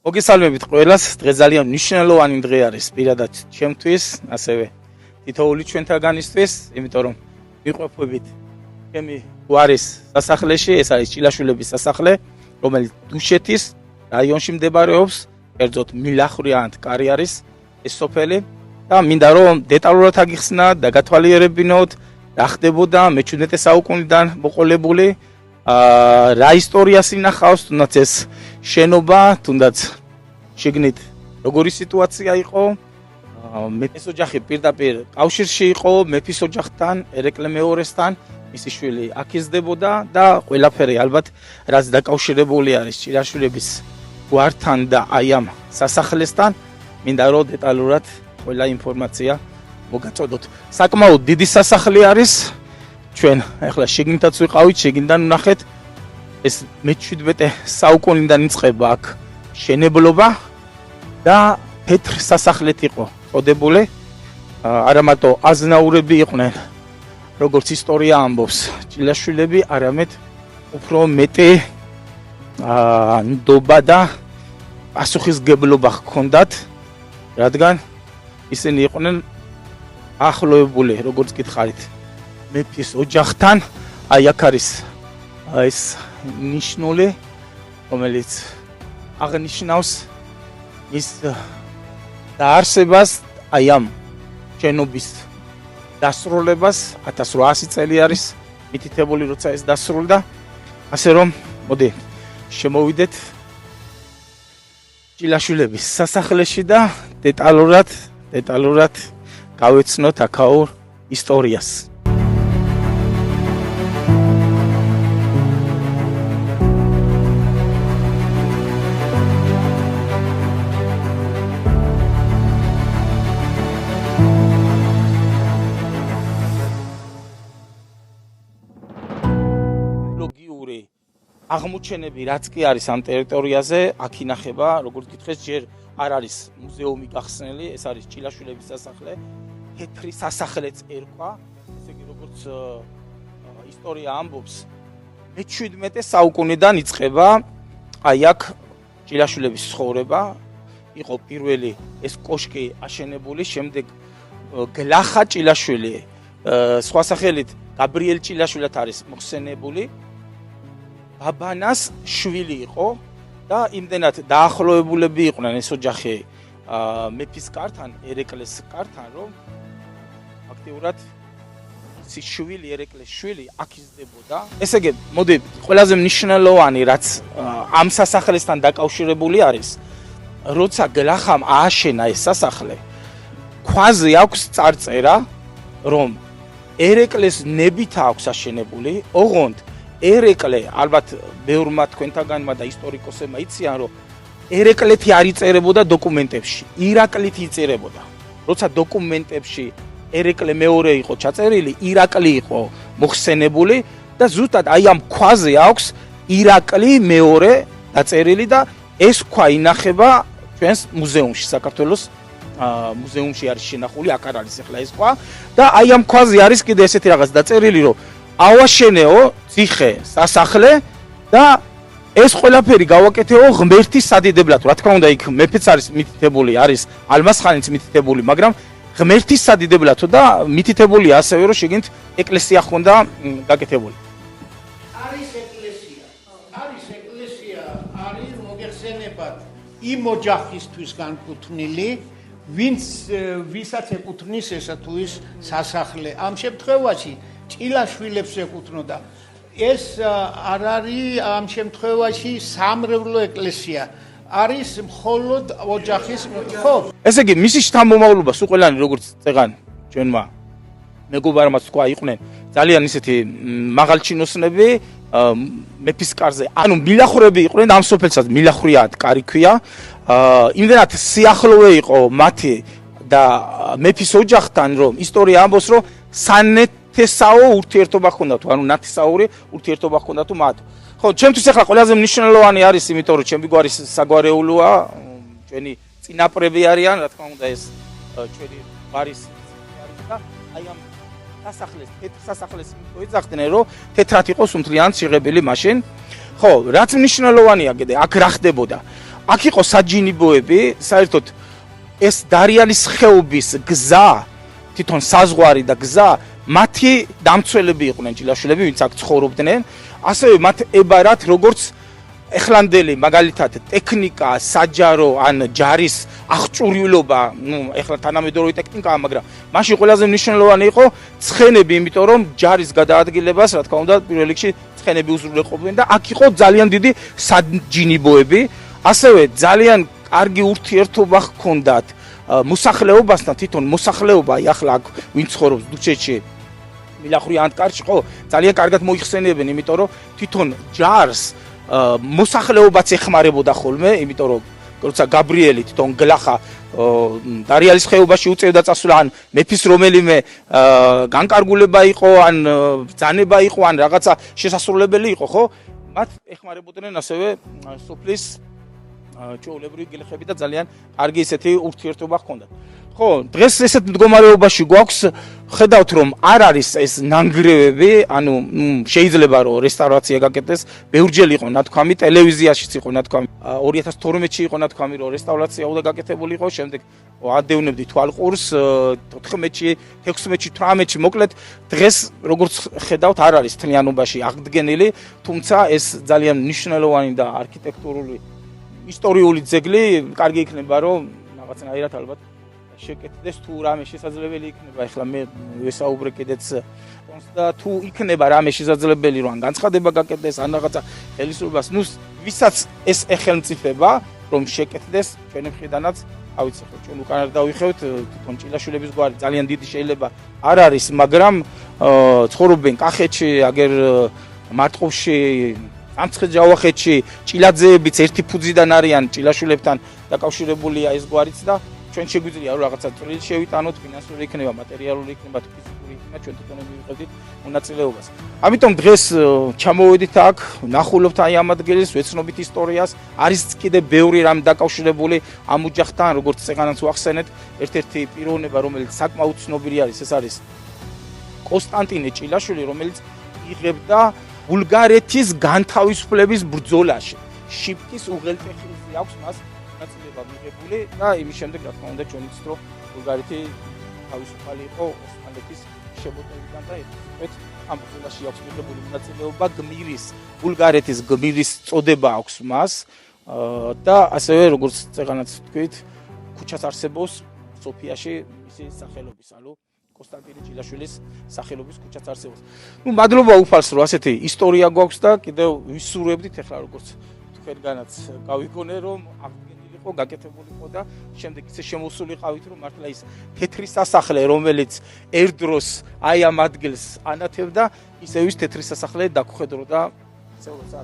მოგესალმებით ყველას, დღე ძალიან მნიშვნელოვანი დღე არის პირადად ჩემთვის, ასევე თითოეული ჩვენთაგანისთვის, იმიტომ რომ ვიყოფებით ჩემი გვარის სასახლეში, ეს არის ჭილაშვილების სასახლე, რომელიც დუშეთის რაიონში მდებარეობს, კერძოდ მილახრიანთ კარი არის ეს სოფელი და მინდა რომ დეტალურად აგიხსნათ და გათვალიერებინოთ რა ხდებოდა მე-17 საუკუნიდან მოყოლებული რა ისტორიას ინახავს, თუნდაც ეს შენობა, თუნდაც შეგნით როგორი სიტუაცია იყო, მეფის ოჯახი პირდაპირ კავშირში იყო მეფის ოჯახთან, ერეკლე მეორესთან, მისი შვილი აქ იზრდებოდა და ყველაფერი ალბათ რაც დაკავშირებული არის ჭილაშვილების გვართან და აი ამ სასახლესთან, მინდა რომ დეტალურად ყველა ინფორმაცია მოგაწოდოთ. საკმაოდ დიდი სასახლე არის. ჩვენ ახლა შეგნითაც ვიყავით, შეგინდან ვნახეთ, ეს მე-17 საუკუნიდან იწყება აქ შენებლობა და თეთრ სასახლეთ იყო წოდებული. არა მარტო აზნაურები იყვნენ, როგორც ისტორია ამბობს, ჭილაშვილები, არამედ უფრო მეტი ნდობა და პასუხისგებლობა ჰქონდათ, რადგან ისინი იყვნენ ახლოებული, როგორც გითხარით, მეფის ოჯახთან. აი აქ არის ეს ნიშნული, რომელიც აღნიშნავს ის დაარსებას, აი ამ შენობის დასრულებას 1800 წელი არის მითითებული, როცა ეს დასრულდა. ასე რომ, მოდი შემოვიდეთ ჭილაშვილების სასახლეში და დეტალურად გავეცნოთ აქაურ ისტორიას. აღმოჩენები რაც კი არის ამ ტერიტორიაზე, აქ ინახება, როგორც გითხეს, ჯერ არ არის მუზეუმი გახსნილი, ეს არის ჭილაშვილების სასახლე, თეთრი სასახლეც ერქვა, ესე იგი როგორც ისტორია ამბობს, მე-17 საუკუნიდან იწყება აი აქ ჭილაშვილების ცხოვრება, იყო პირველი ეს კოშკი აშენებული, შემდეგ გლახა ჭილაშვილი, სხვა სახელით გაბრიელ ჭილაშვილად არის მოხსენებული. ბაბანას შვილი იყო და იმდენად დაახლოებულები იყვნენ ეს ოჯახი მეფის კართან, ერეკლეს კართან, რომ აქტიურად ის შვილი, ერეკლეს შვილი აქ იზრდებოდა. ესე იგი, მოდი, ყველაზე მნიშვნელოვანი რაც ამ სასახლესთან დაკავშირებული არის, როცა გლახამ ააშენა ეს სასახლე, ქვაზე აქვს წარწერა, რომ ერეკლეს ნებით აქვს აშენებული, ოღონდ ერეკლე, ალბათ ბევრმა თქვენთაგანმა და ისტორიკოსებმა იციან, რომ ერეკლეთი არ იწერებოდა დოკუმენტებში, ირაკლით იწერებოდა. როცა დოკუმენტებში ერეკლე მეორე იყო ჩაწერილი, ირაკლი იყო მოხსენებული და ზუსტად აი ამ ქვაზე აქვს ირაკლი მეორე დაწერილი და ეს ქვა ინახება ჩვენს მუზეუმში, საქართველოს მუზეუმში არის შენახული, აქ არ არის ახლა ეს ქვა და აი ამ ქვაზე არის კიდე ესეთი რაღაც დაწერილი, რომ ავაშენეო ციხე სასახლე და ეს ყველაფერი გავაკეთეო ღმერთის სადიდებლად. რა თქმა უნდა, იქ მეფეც არის მითითებული, არის ალმასხანიც მითითებული, მაგრამ ღმერთის სადიდებლადო და მითითებულია ასევე, რომ შეგინთ ეკლესია ხონდა გაკეთებული. არის ეკლესია, არის მოგეხსენებათ იმ ოჯახისთვის განკუთვნილი, ვისაც ეკუთვნის ესა თუ ის სასახლე. ამ შემთხვევაში ჭილაშვილებს ეკუთვნოდა. ეს არ არის ამ შემთხვევაში სამრევლო ეკლესია, არის მხოლოდ ოჯახის, ხო? ესე იგი, მისი შთამომავლობა სულ ყველანი როგორც წეგან ჩვენმა მეგობარმა თქვა, იყვნენ ძალიან ისეთი მაღალჩინოსნები მეფის კარზე. ანუ მილახრები იყვნენ, ამ სოფელსაც მილახრიად კარი ქვია. იმდენად სიახლოვე იყო მათი და მეფის ოჯახთან, რომ ისტორია ამბობს, რომ სანეთესაო ურთიერთობა ჰქონდათ, ანუ ნათესაური ურთიერთობა ჰქონდათ მათ. ხო, ჩემთვის ახლა ყველაზე მნიშვნელოვანი არის, იმიტომ რომ ჩემი გვარი საგვარეულოა, ჩვენი წინაპრები არიან, რა თქმა უნდა, ეს ჩვენი გვარის არის და აი ამ სასახლეს, თეთრ სასახლეს მოეძახდნენ, რომ თეთრად იყოს უმთლიან სიღებელი მაშინ. ხო, რაც მნიშვნელოვანია კიდე, აქ რა ხდებოდა? აქ იყო საჯინიბოები, საერთოდ ეს დარიალის ხეობის გზა, თვითონ საზღვარი და გზა, მათი დამცველები იყვნენ ჭილაშვილები, ვინც აქ ცხოვრობდნენ, ასევე მათ ებარათ როგორც ეხლანდელი მაგალითად ტექნიკა, საჯარო ან ჯარის აღჭურვილობა, ეხლა თანამედროვე ტექნიკაა, მაგრამ მაშინ ყველაზე მნიშვნელოვანი იყო ცხენები, იმიტომ რომ ჯარის გადაადგილებას, რა თქმა უნდა, პირველ რიგში ცხენები უზრუნველყოფდნენ და აქ იყო ძალიან დიდი საჯინიბოები, ასევე ძალიან კარგი ურთიერთობა ჰქონდათ მოსახლეობასთან, თვითონ მოსახლეობა, ახლა აქ ვინ ცხოვრობს დუჩეთში, მილახური ანტკარში ხო, ძალიან კარგად მოიხსენიებენ, იმიტომ რომ თვითონ ჯარს მოსახლეობაც ეხმარებოდა ხოლმე, იმიტომ რომ როცა გაბრიელი თვითონ გლახა დარიალის ხეობაში უწევდა წასვლა, ან მეფის რომელიმე განკარგულება იყო, ან ბრძანება იყო, ან რაღაცა შესასრულებელი იყო, ხო? მათ ეხმარებოდნენ ასევე სოფლის ჩვეულებრივი გლეხები და ძალიან კარგი ისეთი ურთიერთობა ჰქონდათ. ხო, დღეს ესეთ მდგომარეობაში გვაქვს, ხედავთ რომ არ არის ეს ნანგრევები, ანუ შეიძლება რომ რესტავრაცია გაკეთდეს, ბევრჯერ იყო ნათქვამი, ტელევიზიაშიც იყო ნათქვამი, 2012-ში იყო ნათქვამი რომ რესტავრაცია უნდა გაკეთებული იყო, შემდეგ ადევნებდი თვალყურს 14-ში, 16-ში, 18-ში, მოკლედ დღეს როგორც ხედავთ არ არის თლიანობაში აღდგენილი, თუმცა ეს ძალიან მნიშვნელოვანი და არქიტექტურული ისტორიული ძეგლი, კარგი იქნება რომ რაღაცნაირად ალბათ შეკეთდეს თუ რამე შესაძლებელი იქნება, ეხლა მე ვესაუბრე კიდეც და თუ იქნება რამე შესაძლებელი რომ განცხადება გაკეთდეს ან რაღაცა ხელისუფლებას, ვისაც ეს ეხელმწიფება რომ შეკეთდეს, ჩვენი მხრიდანაც, ავიცი ხო, ჩვენ უკან არ დავიხევთ, თვითონ ჭილაშვილების გვარი ძალიან დიდი შეიძლება არ არის, მაგრამ ცხოვრობენ კახეთში, აგერ მარტყოფში, ამცხე-ჯავახეთში, ჭილაძეებიც ერთი ფუძიდან არიან ჭილაშვილებთან დაკავშირებულია ეს გვარიც და ჩვენ შეგვიძლია რომ რაღაცა წვრილი შევიტანოთ, ფინანსური იქნება, მატერიალური იქნება, თუ ფიზიკური იქნება, ჩვენ თვითონ მივიღებდით მონაწილეობას. ამიტომ დღეს ჩამოვედით აქ, ნახულობთ აი ამ ადგილას, ვეცნობით ისტორიას, არის კიდე ბევრი რამ დაკავშირებული ამ ოჯახთან, როგორც წეგანაც ვახსენეთ, ერთ-ერთი პიროვნება, რომელიც საკმაოდ ცნობილი არის, ეს არის კონსტანტინე ჭილაშვილი, რომელიც იღებდა ბულგარეთის განთავისუფლების ბრძოლაში. შიფტის უღელტეხილზე აქვს მას მონაწილეობა მიღებული და იმის შემდეგ, რა თქმა უნდა, ჩვენ ვიცით, რომ ბულგარეთი თავისუფალი იყო ოსმალეთის შემოტევიდან და ეს ამ ბრძოლაში აქვს მიღებული მონაწილეობა, გმირის, ბულგარეთის გმირის წოდება აქვს მას და ასევე, როგორც წეგანაც თქვით, ქუჩაც არსებობს სოფიაში მისი სახელობის, ანუ კონსტანტინე ჭილაშვილის სახელობის ქუჩაც არსებობს. მადლობა უფალს, რომ ასეთი ისტორია გვაქვს და კიდევ ვისურვებდით, ახლა როგორც თქვენგანაც გავიგონე, რომ აღდგენილი იყო, გაკეთებული იყო და შემდეგ ისე შემოსულიყავით, რომ მართლა ის თეთრი სასახლე, რომელიც ერთდროს აი ამ ადგილს ანათებდა, ისე ის თეთრი სასახლე დაგხვედროდა, ისე როცა